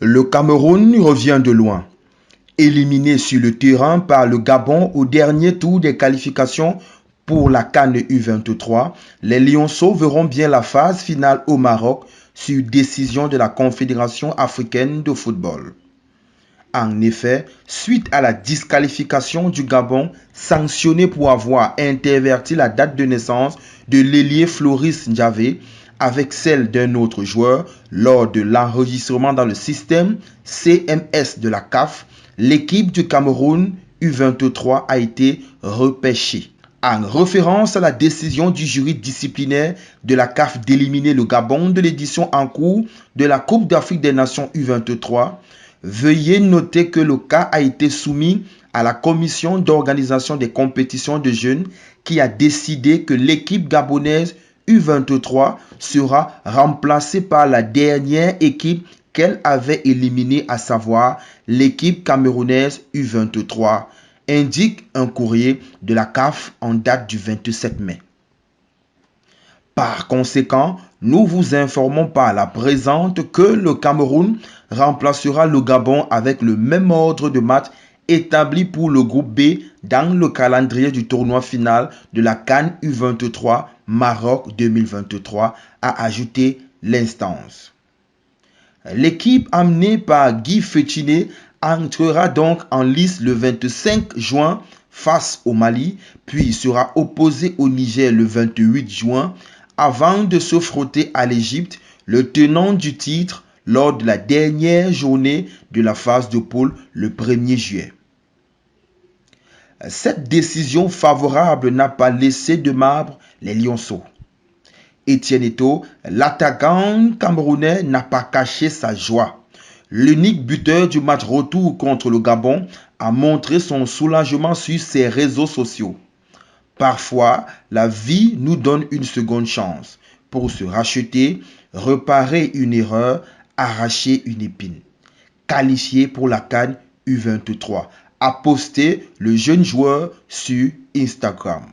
Le Cameroun revient de loin. Éliminé sur le terrain par le Gabon au dernier tour des qualifications pour la CAN U23, les Lionceaux verront bien la phase finale au Maroc sur décision de la Confédération africaine de football. En effet, suite à la disqualification du Gabon, sanctionné pour avoir interverti la date de naissance de l'ailier Floris Ndiavé avec celle d'un autre joueur lors de l'enregistrement dans le système CMS de la CAF, l'équipe du Cameroun U23 a été repêchée. En référence à la décision du jury disciplinaire de la CAF d'éliminer le Gabon de l'édition en cours de la Coupe d'Afrique des Nations U23, veuillez noter que le cas a été soumis à la commission d'organisation des compétitions de jeunes qui a décidé que l'équipe gabonaise U23 sera remplacée par la dernière équipe qu'elle avait éliminée, à savoir l'équipe camerounaise U23, indique un courrier de la CAF en date du 27 mai. Par conséquent, nous vous informons par la présente que le Cameroun remplacera le Gabon avec le même ordre de match établi pour le groupe B dans le calendrier du tournoi final de la CAN U23 Maroc 2023, a ajouté l'instance. L'équipe amenée par Guy Fétiné entrera donc en lice le 25 juin face au Mali, puis sera opposée au Niger le 28 juin avant de se frotter à l'Égypte, le tenant du titre, lors de la dernière journée de la phase de poule le 1er juillet. Cette décision favorable n'a pas laissé de marbre les Lionceaux. Etienne Eto'o, l'attaquant camerounais, n'a pas caché sa joie. L'unique buteur du match retour contre le Gabon a montré son soulagement sur ses réseaux sociaux. Parfois, la vie nous donne une seconde chance pour se racheter, réparer une erreur, arracher une épine. Qualifié pour la CAN U23, a posté le jeune joueur sur Instagram.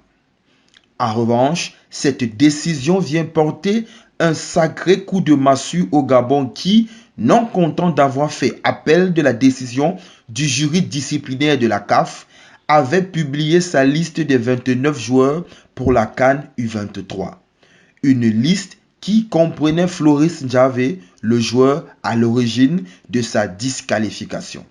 En revanche, cette décision vient porter un sacré coup de massue au Gabon qui, non content d'avoir fait appel de la décision du jury disciplinaire de la CAF, avait publié sa liste des 29 joueurs pour la CAN U23. Une liste qui comprenait Floris Ndiavé, le joueur à l'origine de sa disqualification.